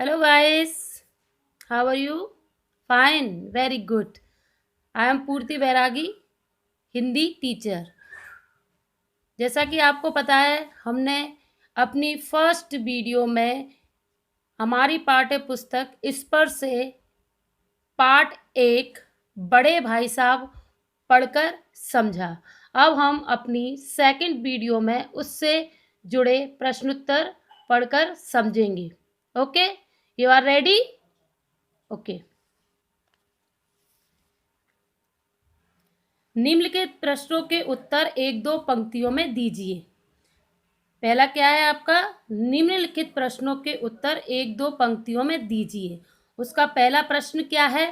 Hello guys, how are you? Fine, very good. I am Purti Bairagi, Hindi teacher. जैसा कि आपको पता है, हमने अपनी फर्स्ट वीडियो में हमारी पाठ्य पुस्तक स्पर्श से पार्ट 1 बड़े भाई साहब पढ़कर समझा। अब हम अपनी सेकंड वीडियो में उससे जुड़े प्रश्नोत्तर पढ़कर समझेंगे। Okay, you are ready? Okay. निम्नलिखित प्रश्नों के उत्तर एक दो पंक्तियों में दीजिए। पहला क्या है आपका? निम्नलिखित प्रश्नों के उत्तर एक दो पंक्तियों में दीजिए। उसका पहला प्रश्न क्या है?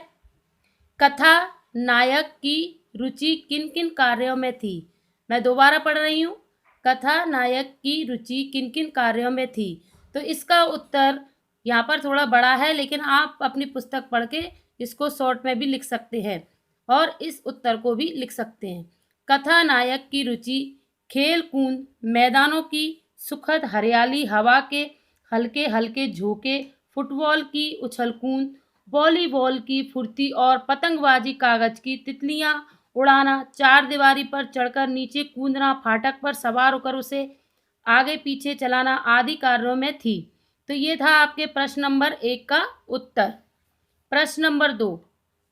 कथा नायक की रुचि किन किन कार्यों में थी? मैं दोबारा पढ़ रही हूँ। कथा नायक की रुचि किन किन कार्यों में थी? तो इसका उत्तर यहाँ पर थोड़ा बड़ा है, लेकिन आप अपनी पुस्तक पढ़ के इसको शॉर्ट में भी लिख सकते हैं और इस उत्तर को भी लिख सकते हैं। कथा नायक की रुचि खेल कूद, मैदानों की सुखद हरियाली, हवा के हल्के हल्के झोंके, फुटबॉल की उछल कूद, वॉलीबॉल की फुर्ती और पतंगबाजी, कागज की तितलियां उड़ाना, चार दीवारी पर चढ़कर नीचे कूदना, फाटक पर सवार होकर उसे आगे पीछे चलाना आदि कार्यों में थी। तो ये था आपके प्रश्न नंबर 1 का उत्तर। प्रश्न नंबर 2,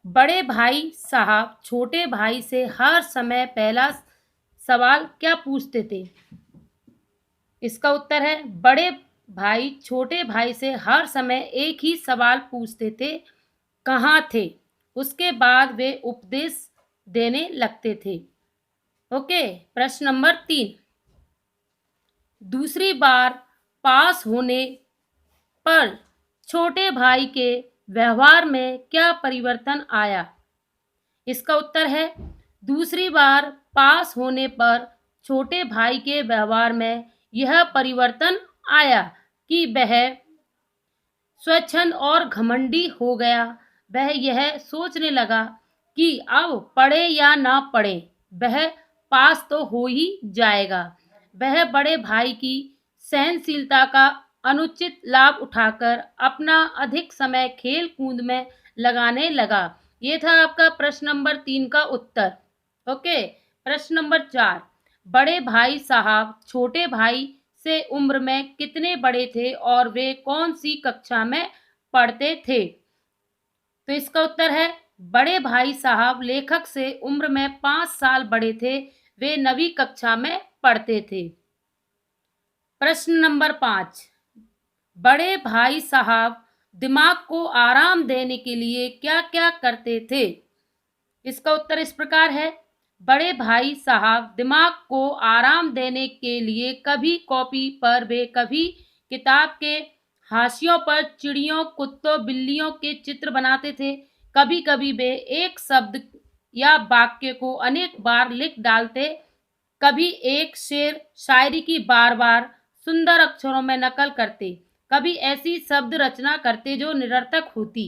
बड़े भाई साहब छोटे भाई से हर समय पहला सवाल क्या पूछते थे? इसका उत्तर है, बड़े भाई छोटे भाई से हर समय एक ही सवाल पूछते थे, कहाँ थे? उसके बाद वे उपदेश देने लगते थे। ओके। प्रश्न नंबर 3, दूसरी बार पास होने पर छोटे भाई के व्यवहार में क्या परिवर्तन आया? इसका उत्तर है, दूसरी बार पास होने पर छोटे भाई के व्यवहार में यह परिवर्तन आया कि वह स्वच्छंद और घमंडी हो गया। वह यह सोचने लगा कि अब पढ़े या ना पढ़े, वह पास तो हो ही जाएगा। वह बड़े भाई की सहनशीलता का अनुचित लाभ उठाकर अपना अधिक समय खेल कूद में लगाने लगा। ये था आपका प्रश्न नंबर 3 का उत्तर। ओके। प्रश्न नंबर 4, बड़े भाई साहब छोटे भाई से उम्र में कितने बड़े थे और वे कौन सी कक्षा में पढ़ते थे? तो इसका उत्तर है, बड़े भाई साहब लेखक से उम्र में 5 साल बड़े थे। वे 9वीं कक्षा में पढ़ते थे। प्रश्न नंबर 5, बड़े भाई साहब दिमाग को आराम देने के लिए क्या क्या करते थे? इसका उत्तर इस प्रकार है, बड़े भाई साहब दिमाग को आराम देने के लिए कभी कॉपी पर वे कभी किताब के हाशियों पर चिड़ियों, कुत्तों, बिल्लियों के चित्र बनाते थे। कभी कभी वे एक शब्द या वाक्य को अनेक बार लिख डालते। कभी एक शेर शायरी की बार बार सुंदर अक्षरों में नकल करते। कभी ऐसी शब्द रचना करते जो निरर्थक होती।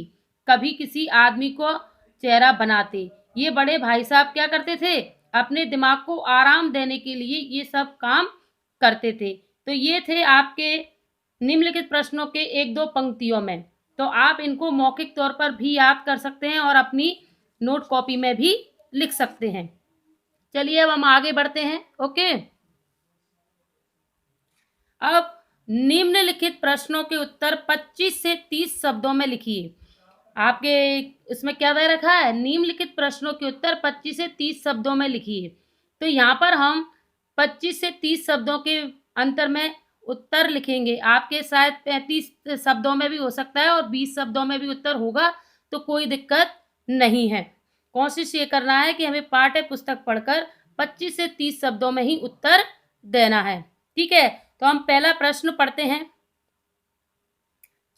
कभी किसी आदमी को चेहरा बनाते। ये बड़े भाई साहब क्या करते थे? अपने दिमाग को आराम देने के लिए ये सब काम करते थे। तो ये थे आपके निम्नलिखित प्रश्नों के एक दो पंक्तियों में। तो आप इनको मौखिक तौर पर भी याद कर सकते हैं और अपनी नोट कॉपी में भी लिख सकते हैं। चलिए अब हम आगे बढ़ते हैं। ओके। अब निम्नलिखित प्रश्नों के उत्तर 25 से 30 शब्दों में लिखिए। आपके इसमें क्या दे रखा है? निम्नलिखित प्रश्नों के उत्तर 25 से 30 शब्दों में लिखिए। तो यहाँ पर हम 25 से 30 शब्दों के अंतर में उत्तर लिखेंगे। आपके शायद 35 शब्दों में भी हो सकता है और 20 शब्दों में भी उत्तर होगा, तो कोई दिक्कत नहीं है। कोशिश ये करना है कि हमें पाठ्य पुस्तक पढ़कर 25 से 30 शब्दों में ही उत्तर देना है। ठीक है, तो हम पहला प्रश्न पढ़ते हैं।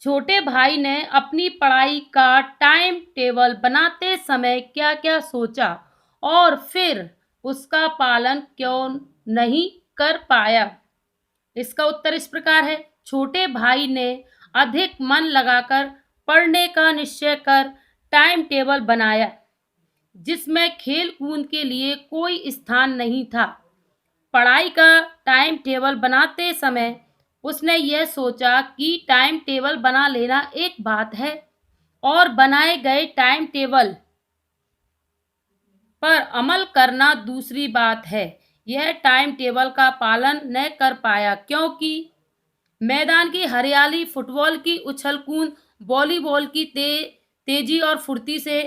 छोटे भाई ने अपनी पढ़ाई का टाइम टेबल बनाते समय क्या क्या सोचा और फिर उसका पालन क्यों नहीं कर पाया? इसका उत्तर इस प्रकार है, छोटे भाई ने अधिक मन लगाकर पढ़ने का निश्चय कर टाइम टेबल बनाया, जिसमें खेल कूद के लिए कोई स्थान नहीं था। पढ़ाई का टाइम टेबल बनाते समय उसने यह सोचा कि टाइम टेबल बना लेना एक बात है और बनाए गए टाइम टेबल पर अमल करना दूसरी बात है। यह टाइम टेबल का पालन न कर पाया क्योंकि मैदान की हरियाली, फुटबॉल की उछल कूद, वॉलीबॉल की तेजी और फुर्ती से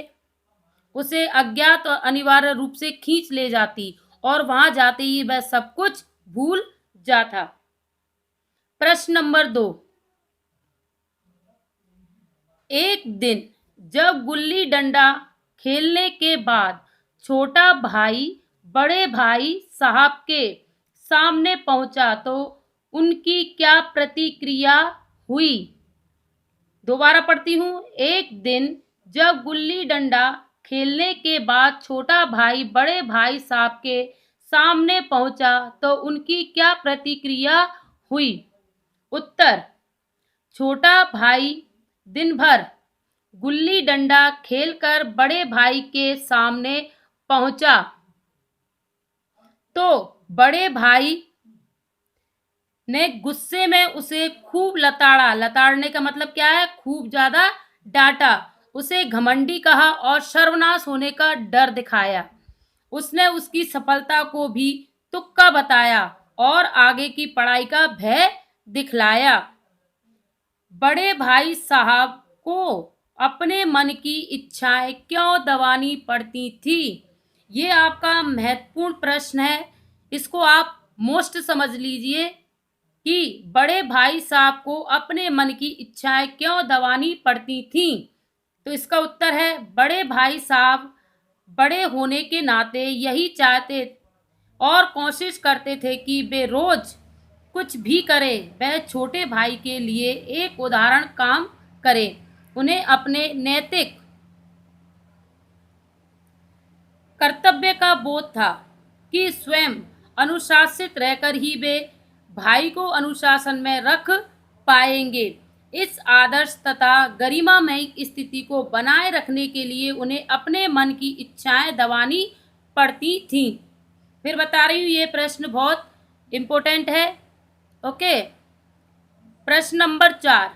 उसे अज्ञात और अनिवार्य रूप से खींच ले जाती और वहां जाते ही वह सब कुछ भूल जाता। प्रश्न नंबर 2। एक दिन जब गुल्ली डंडा खेलने के बाद छोटा भाई बड़े भाई साहब के सामने पहुंचा तो उनकी क्या प्रतिक्रिया हुई? दोबारा पढ़ती हूँ। एक दिन जब गुल्ली डंडा खेलने के बाद छोटा भाई बड़े भाई साहब के सामने पहुंचा तो उनकी क्या प्रतिक्रिया हुई? उत्तर: छोटा भाई दिन भर गुल्ली डंडा खेलकर बड़े भाई के सामने पहुंचा तो बड़े भाई ने गुस्से में उसे खूब लताड़ा। लताड़ने का मतलब क्या है? खूब ज्यादा डांटा। उसे घमंडी कहा और सर्वनाश होने का डर दिखाया। उसने उसकी सफलता को भी तुक्का बताया और आगे की पढ़ाई का भय दिखलाया। बड़े भाई साहब को अपने मन की इच्छाएं क्यों दबानी पड़ती थी? ये आपका महत्वपूर्ण प्रश्न है। इसको आप मोस्ट समझ लीजिए कि बड़े भाई साहब को अपने मन की इच्छाएं क्यों दबानी पड़ती थीं। तो इसका उत्तर है, बड़े भाई साहब बड़े होने के नाते यही चाहते और कोशिश करते थे कि वे रोज कुछ भी करे वह छोटे भाई के लिए एक उदाहरण काम करे। उन्हें अपने नैतिक कर्तव्य का बोध था कि स्वयं अनुशासित रहकर ही वे भाई को अनुशासन में रख पाएंगे। इस आदर्श तथा गरिमामय स्थिति को बनाए रखने के लिए उन्हें अपने मन की इच्छाएं दबानी पड़ती थीं। फिर बता रही हूँ, ये प्रश्न बहुत इम्पोर्टेंट है। ओके। प्रश्न नंबर 4।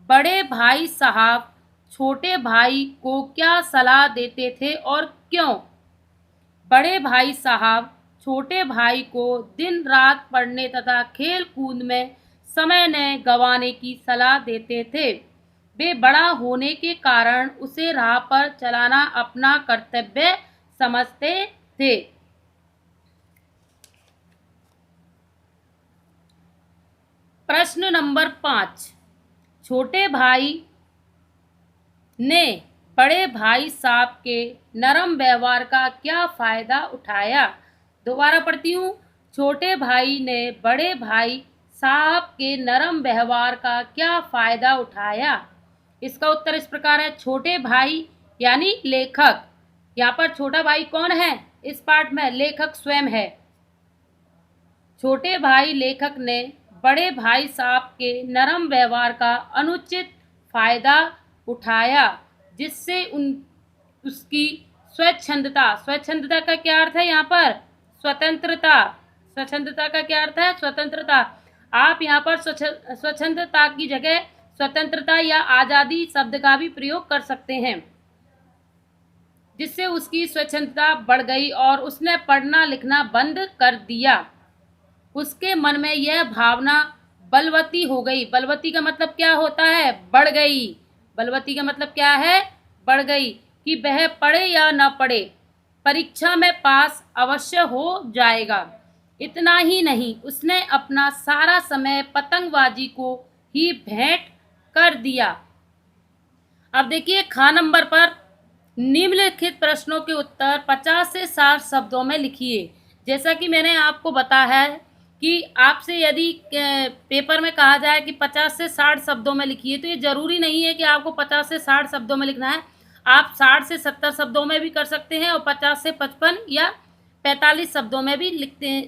बड़े भाई साहब छोटे भाई को क्या सलाह देते थे और क्यों? बड़े भाई साहब छोटे भाई को दिन रात पढ़ने तथा खेल कूद में समय न गंवाने की सलाह देते थे। वे बड़ा होने के कारण उसे राह पर चलाना अपना कर्तव्य समझते थे। प्रश्न नंबर 5। छोटे भाई ने बड़े भाई साहब के नरम व्यवहार का क्या फायदा उठाया? दोबारा पढ़ती हूँ। छोटे भाई ने बड़े भाई साहब के नरम व्यवहार का क्या फायदा उठाया? इसका उत्तर इस प्रकार है। छोटे भाई यानी लेखक। यहाँ पर छोटा भाई कौन है? इस पाठ में लेखक स्वयं है। छोटे भाई लेखक ने बड़े भाई साहब के नरम व्यवहार का अनुचित फायदा उठाया जिससे उसकी स्वच्छंदता। स्वच्छंदता का क्या अर्थ है? यहाँ पर स्वतंत्रता। स्वच्छंदता का क्या अर्थ है? स्वतंत्रता। आप यहाँ पर स्वच्छंदता की जगह स्वतंत्रता या आजादी शब्द का भी प्रयोग कर सकते हैं। जिससे उसकी स्वच्छंदता बढ़ गई और उसने पढ़ना लिखना बंद कर दिया। उसके मन में यह भावना बलवती हो गई। बलवती का मतलब क्या होता है? बढ़ गई। बलवती का मतलब क्या है? बढ़ गई कि वह पढ़े या न पढ़े परीक्षा में पास अवश्य हो जाएगा। इतना ही नहीं, उसने अपना सारा समय पतंगबाजी को ही भेंट कर दिया। अब देखिए, ख नंबर पर निम्नलिखित प्रश्नों के उत्तर 50 से 60 शब्दों में लिखिए। जैसा कि मैंने आपको बताया है कि आपसे यदि पेपर में कहा जाए कि 50 से 60 शब्दों में लिखिए तो ये जरूरी नहीं है कि आपको 50 से 60 शब्दों में लिखना है। आप 60 से 70 शब्दों में भी कर सकते हैं और 50 से 55 या 45 शब्दों में भी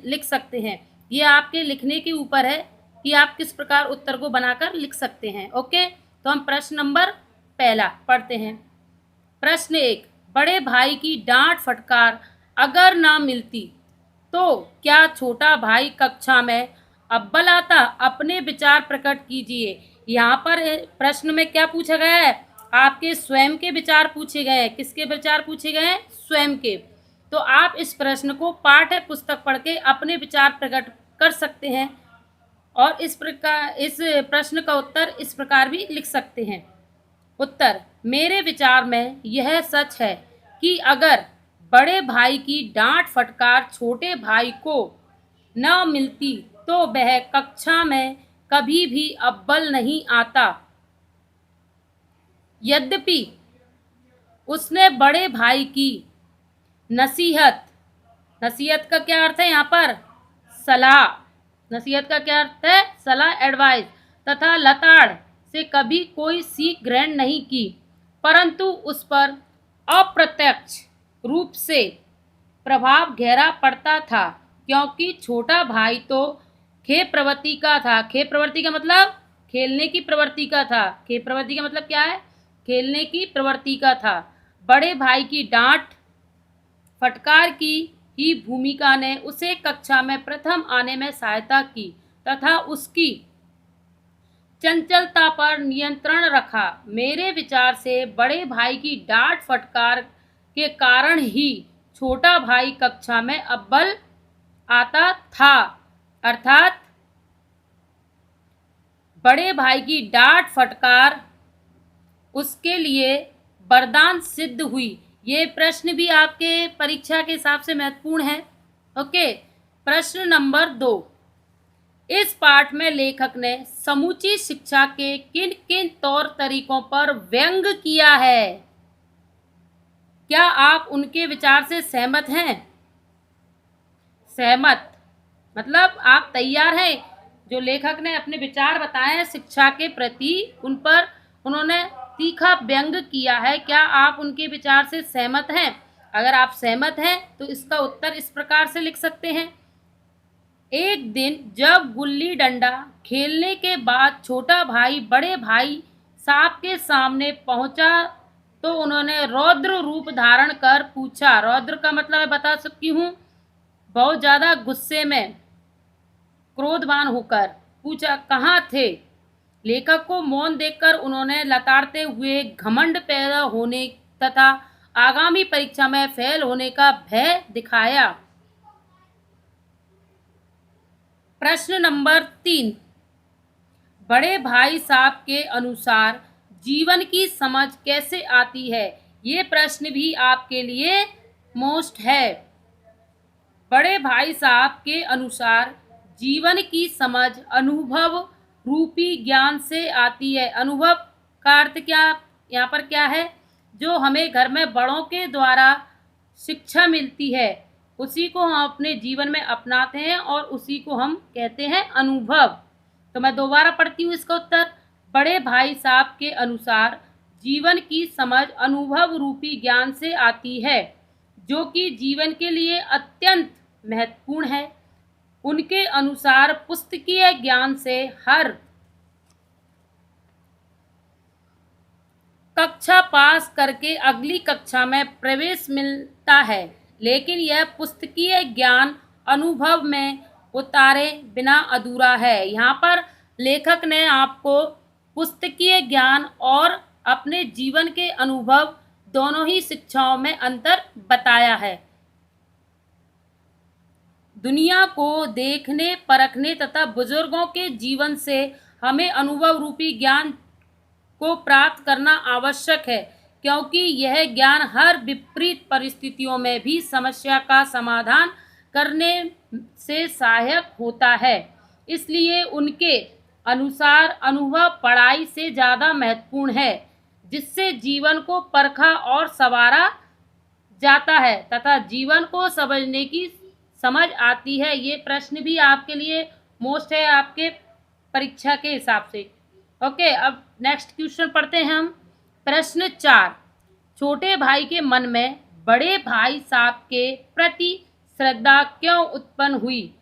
लिख सकते हैं। ये आपके लिखने के ऊपर है कि आप किस प्रकार उत्तर को बनाकर लिख सकते हैं। ओके, तो हम प्रश्न नंबर पहला पढ़ते हैं। प्रश्न 1। बड़े भाई की डांट फटकार अगर ना मिलती तो क्या छोटा भाई कक्षा में अव्वल आता, अपने विचार प्रकट कीजिए। यहाँ पर प्रश्न में क्या पूछा गया है? आपके स्वयं के विचार पूछे गए हैं। किसके विचार पूछे गए हैं? स्वयं के। तो आप इस प्रश्न को पाठ्य पुस्तक पढ़ के अपने विचार प्रकट कर सकते हैं और इस प्रश्न का उत्तर इस प्रकार भी लिख सकते हैं। उत्तर, मेरे विचार में यह सच है कि अगर बड़े भाई की डांट फटकार छोटे भाई को न मिलती तो वह कक्षा में कभी भी अव्वल नहीं आता। यद्यपि उसने बड़े भाई की नसीहत, नसीहत का क्या अर्थ है यहाँ पर? सलाह। नसीहत का क्या अर्थ है? सलाह, एडवाइस, तथा लताड़ से कभी कोई सीख ग्रहण नहीं की, परंतु उस पर अप्रत्यक्ष रूप से प्रभाव गहरा पड़ता था, क्योंकि छोटा भाई तो खेल प्रवृत्ति का था। खेल प्रवृत्ति का मतलब खेलने की प्रवृत्ति का था। खेल प्रवृत्ति का मतलब क्या है? खेलने की प्रवृत्ति का था। बड़े भाई की डांट फटकार की ही भूमिका ने उसे कक्षा में प्रथम आने में सहायता की तथा उसकी चंचलता पर नियंत्रण रखा। मेरे विचार से बड़े भाई की डांट फटकार के कारण ही छोटा भाई कक्षा में अव्वल आता था। अर्थात बड़े भाई की डांट फटकार उसके लिए वरदान सिद्ध हुई। ये प्रश्न भी आपके परीक्षा के हिसाब से महत्वपूर्ण है। ओके, प्रश्न नंबर 2। इस पाठ में लेखक ने समूची शिक्षा के किन किन तौर तरीकों पर व्यंग किया है? क्या आप उनके विचार से सहमत हैं? सहमत मतलब आप तैयार हैं। जो लेखक ने अपने विचार बताए हैं शिक्षा के प्रति, उन पर उन्होंने तीखा व्यंग किया है। क्या आप उनके विचार से सहमत हैं? अगर आप सहमत हैं तो इसका उत्तर इस प्रकार से लिख सकते हैं। एक दिन जब गुल्ली डंडा खेलने के बाद छोटा भाई बड़े भाई साहब के सामने पहुंचा तो उन्होंने रौद्र रूप धारण कर पूछा। रौद्र का मतलब मैं बता सकती हूँ, बहुत ज़्यादा गुस्से में, क्रोधवान होकर पूछा, कहाँ थे? लेखक को मौन देखकर उन्होंने लताड़ते हुए घमंड पैदा होने तथा आगामी परीक्षा में फेल होने का भय दिखाया। प्रश्न नंबर 3। बड़े भाई साहब के अनुसार जीवन की समझ कैसे आती है? ये प्रश्न भी आपके लिए मोस्ट है। बड़े भाई साहब के अनुसार जीवन की समझ अनुभव रूपी ज्ञान से आती है। अनुभव का अर्थ क्या यहाँ पर क्या है? जो हमें घर में बड़ों के द्वारा शिक्षा मिलती है, उसी को हम अपने जीवन में अपनाते हैं और उसी को हम कहते हैं अनुभव। तो मैं दोबारा पढ़ती हूँ इसका उत्तर। बड़े भाई साहब के अनुसार जीवन की समझ अनुभव रूपी ज्ञान से आती है, जो कि जीवन के लिए अत्यंत महत्वपूर्ण है। उनके अनुसार पुस्तकीय ज्ञान से हर कक्षा पास करके अगली कक्षा में प्रवेश मिलता है, लेकिन यह पुस्तकीय ज्ञान अनुभव में उतारे बिना अधूरा है। यहाँ पर लेखक ने आपको पुस्तकीय ज्ञान और अपने जीवन के अनुभव दोनों ही शिक्षाओं में अंतर बताया है। दुनिया को देखने परखने तथा बुजुर्गों के जीवन से हमें अनुभव रूपी ज्ञान को प्राप्त करना आवश्यक है, क्योंकि यह ज्ञान हर विपरीत परिस्थितियों में भी समस्या का समाधान करने से सहायक होता है। इसलिए उनके अनुसार अनुभव पढ़ाई से ज़्यादा महत्वपूर्ण है, जिससे जीवन को परखा और संवारा जाता है तथा जीवन को समझने की समझ आती है। ये प्रश्न भी आपके लिए मोस्ट है आपके परीक्षा के हिसाब से। ओके, अब नेक्स्ट क्वेश्चन पढ़ते हैं हम। प्रश्न 4। छोटे भाई के मन में बड़े भाई साहब के प्रति श्रद्धा क्यों उत्पन्न हुई?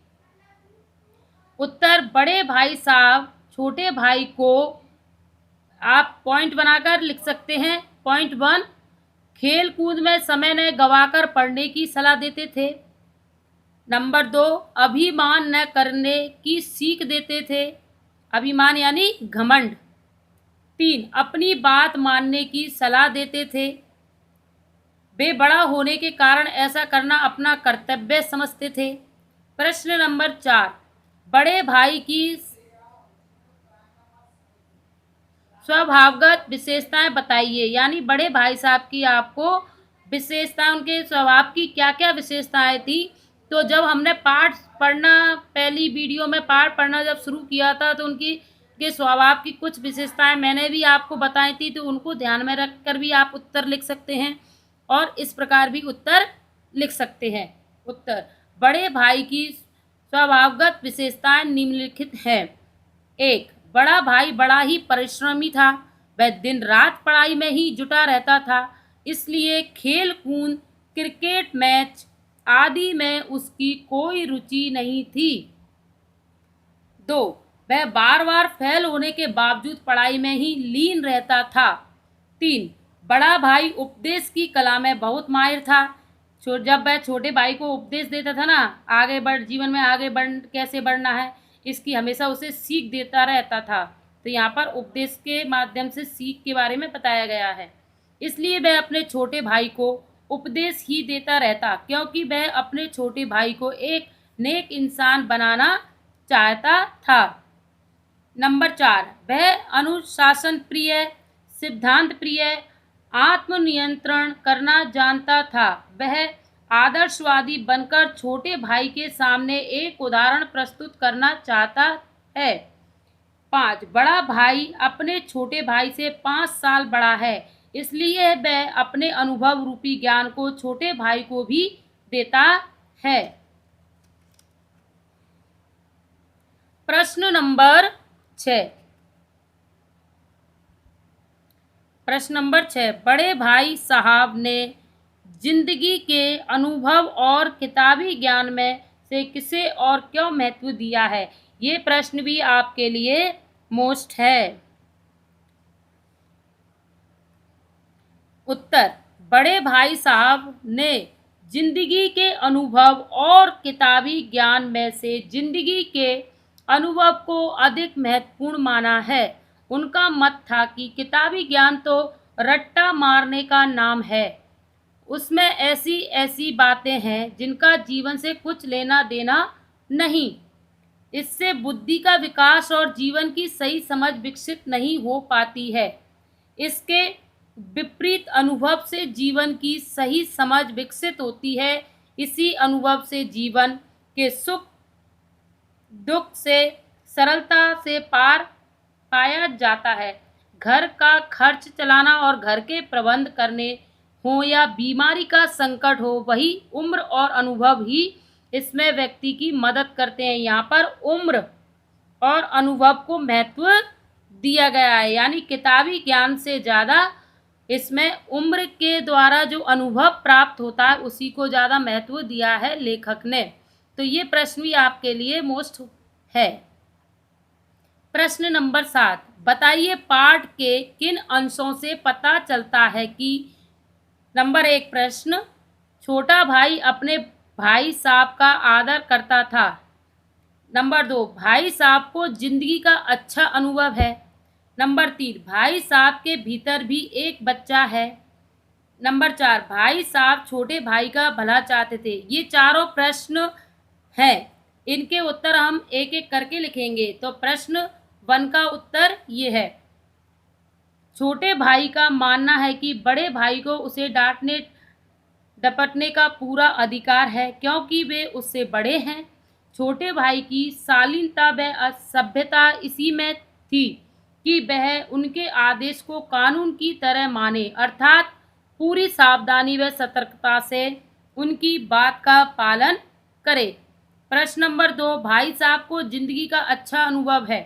उत्तर, बड़े भाई साहब छोटे भाई को, आप पॉइंट बनाकर लिख सकते हैं। पॉइंट 1, खेल कूद में समय न गवाकर पढ़ने की सलाह देते थे। नंबर 2, अभिमान न करने की सीख देते थे। अभिमान यानी घमंड। 3, अपनी बात मानने की सलाह देते थे। वे बड़ा होने के कारण ऐसा करना अपना कर्तव्य समझते थे। प्रश्न नंबर 4, बड़े भाई की स्वभावगत विशेषताएं बताइए। यानी बड़े भाई साहब की आपको विशेषताएं, उनके स्वभाव की क्या क्या विशेषताएं थी। तो जब हमने पाठ पढ़ना, पहली वीडियो में पाठ पढ़ना जब शुरू किया था, तो उनकी के स्वभाव की कुछ विशेषताएं मैंने भी आपको बताई थी। तो उनको ध्यान में रखकर भी आप उत्तर लिख सकते हैं और इस प्रकार भी उत्तर लिख सकते हैं। उत्तर, बड़े भाई की स्वभावगत विशेषताएं निम्नलिखित हैं। 1, बड़ा भाई बड़ा ही परिश्रमी था। वह दिन रात पढ़ाई में ही जुटा रहता था, इसलिए खेल कूद, क्रिकेट मैच आदि में उसकी कोई रुचि नहीं थी। 2, वह बार बार फेल होने के बावजूद पढ़ाई में ही लीन रहता था। 3, बड़ा भाई उपदेश की कला में बहुत माहिर था। जब वह छोटे भाई को उपदेश देता था ना, आगे बढ़, जीवन में आगे कैसे बढ़ना है, इसकी हमेशा उसे सीख देता रहता था। तो यहाँ पर उपदेश के माध्यम से सीख के बारे में बताया गया है। इसलिए वह अपने छोटे भाई को उपदेश ही देता रहता, क्योंकि वह अपने छोटे भाई को एक नेक इंसान बनाना चाहता था। नंबर 4, वह अनुशासन प्रिय, सिद्धांत प्रिय, आत्मनियंत्रण करना जानता था। वह आदर्शवादी बनकर छोटे भाई के सामने एक उदाहरण प्रस्तुत करना चाहता है। 5, बड़ा भाई अपने छोटे भाई से 5 साल बड़ा है, इसलिए वह अपने अनुभव रूपी ज्ञान को छोटे भाई को भी देता है। प्रश्न नंबर 6, बड़े भाई साहब ने जिंदगी के अनुभव और किताबी ज्ञान में से किसे और क्यों महत्व दिया है। ये प्रश्न भी आपके लिए मोस्ट है। उत्तर, बड़े भाई साहब ने जिंदगी के अनुभव और किताबी ज्ञान में से जिंदगी के अनुभव को अधिक महत्वपूर्ण माना है। उनका मत था कि किताबी ज्ञान तो रट्टा मारने का नाम है, उसमें ऐसी ऐसी बातें हैं जिनका जीवन से कुछ लेना देना नहीं। इससे बुद्धि का विकास और जीवन की सही समझ विकसित नहीं हो पाती है। इसके विपरीत अनुभव से जीवन की सही समझ विकसित होती है। इसी अनुभव से जीवन के सुख दुख से सरलता से पार पाया जाता है। घर का खर्च चलाना और घर के प्रबंध करने हो या बीमारी का संकट हो, वही उम्र और अनुभव ही इसमें व्यक्ति की मदद करते हैं। यहाँ पर उम्र और अनुभव को महत्व दिया गया है, यानी किताबी ज्ञान से ज़्यादा इसमें उम्र के द्वारा जो अनुभव प्राप्त होता है उसी को ज़्यादा महत्व दिया है लेखक ने। तो ये प्रश्न भी आपके लिए मोस्ट है। प्रश्न नंबर 7, बताइए पाठ के किन अंशों से पता चलता है कि। नंबर 1 प्रश्न, छोटा भाई अपने भाई साहब का आदर करता था। नंबर 2, भाई साहब को जिंदगी का अच्छा अनुभव है। नंबर 3, भाई साहब के भीतर भी एक बच्चा है। नंबर 4, भाई साहब छोटे भाई का भला चाहते थे। ये चारों प्रश्न हैं, इनके उत्तर हम एक एक करके लिखेंगे। तो प्रश्न 1 का उत्तर ये है, छोटे भाई का मानना है कि बड़े भाई को उसे डांटने डपटने का पूरा अधिकार है, क्योंकि वे उससे बड़े हैं। छोटे भाई की शालीनता व सभ्यता इसी में थी कि वह उनके आदेश को कानून की तरह माने, अर्थात पूरी सावधानी व सतर्कता से उनकी बात का पालन करे। प्रश्न नंबर 2, भाई साहब को जिंदगी का अच्छा अनुभव है।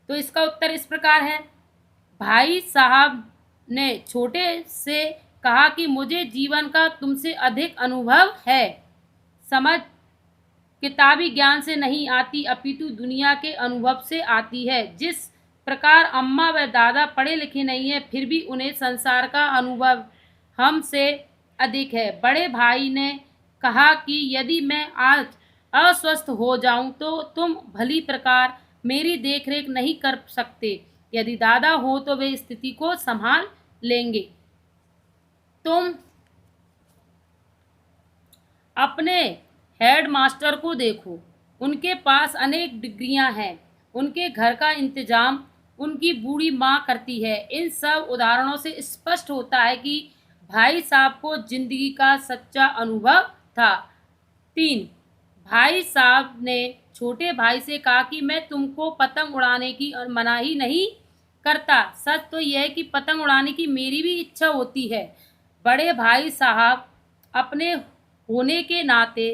तो इसका उत्तर इस प्रकार है, भाई साहब ने छोटे से कहा कि मुझे जीवन का तुमसे अधिक अनुभव है। समझ किताबी ज्ञान से नहीं आती, अपितु दुनिया के अनुभव से आती है। जिस प्रकार अम्मा व दादा पढ़े लिखे नहीं है, फिर भी उन्हें संसार का अनुभव हमसे अधिक है। बड़े भाई ने कहा कि यदि मैं आज अस्वस्थ हो जाऊं तो तुम भली प्रकार मेरी देखरेख नहीं कर सकते। यदि दादा हो तो वे स्थिति को संभाल लेंगे। तुम अपने हेडमास्टर को देखो, उनके पास अनेक डिग्रियां हैं, उनके घर का इंतजाम उनकी बूढ़ी माँ करती है। इन सब उदाहरणों से स्पष्ट होता है कि भाई साहब को जिंदगी का सच्चा अनुभव था। 3, भाई साहब ने छोटे भाई से कहा कि मैं तुमको पतंग उड़ाने की मनाही नहीं करता। सच तो यह है कि पतंग उड़ाने की मेरी भी इच्छा होती है। बड़े भाई साहब अपने होने के नाते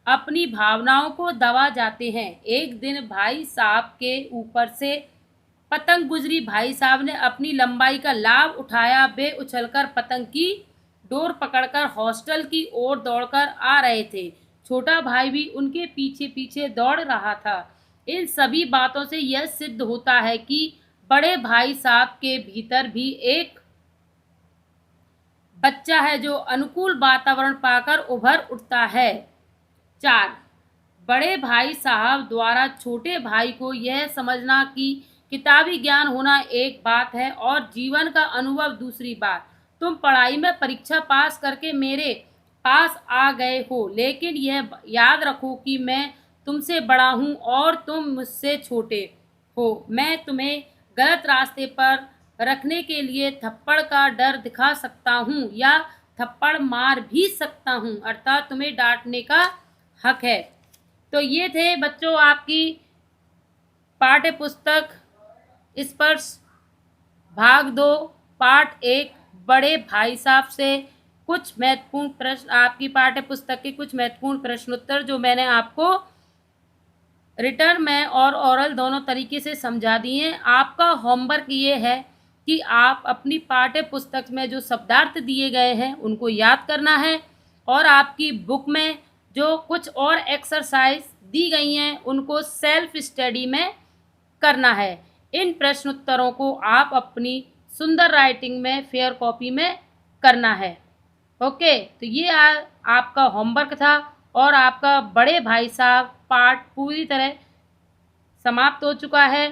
अपनी भावनाओं को दबा जाते हैं। एक दिन भाई साहब के ऊपर से पतंग गुजरी। भाई साहब ने अपनी लंबाई का लाभ उठाया। वे उछलकर पतंग की डोर पकड़कर हॉस्टल की ओर दौड़कर आ रहे थे। छोटा भाई भी उनके पीछे पीछे दौड़ रहा था। इन सभी बातों से यह सिद्ध होता है कि बड़े भाई साहब के भीतर भी एक बच्चा है जो अनुकूल वातावरण पाकर उभर उठता है। 4, बड़े भाई साहब द्वारा छोटे भाई को यह समझना कि किताबी ज्ञान होना एक बात है और जीवन का अनुभव दूसरी बात। तुम पढ़ाई में परीक्षा पास करके मेरे पास आ गए हो, लेकिन यह याद रखो कि मैं तुमसे बड़ा हूँ और तुम मुझसे छोटे हो। मैं तुम्हें गलत रास्ते पर रखने के लिए थप्पड़ का डर दिखा सकता हूँ या थप्पड़ मार भी सकता हूँ, अर्थात तुम्हें डांटने का हक है। तो ये थे बच्चों आपकी पाठ्य पुस्तक स्पर्श भाग 2 पार्ट 1 बड़े भाई साहब से कुछ महत्वपूर्ण प्रश्न, आपकी पाठ्य पुस्तक के कुछ महत्वपूर्ण प्रश्नोत्तर जो मैंने आपको रिटर्न में और ओरल दोनों तरीके से समझा दिए। आपका होमवर्क ये है कि आप अपनी पाठ्य पुस्तक में जो शब्दार्थ दिए गए हैं उनको याद करना है और आपकी बुक में जो कुछ और एक्सरसाइज दी गई हैं उनको सेल्फ स्टडी में करना है। इन प्रश्नोत्तरों को आप अपनी सुंदर राइटिंग में फेयर कॉपी में करना है। ओके, तो ये आपका होमवर्क था और आपका बड़े भाई साहब पार्ट पूरी तरह समाप्त हो चुका है।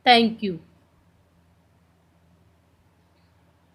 Thank you.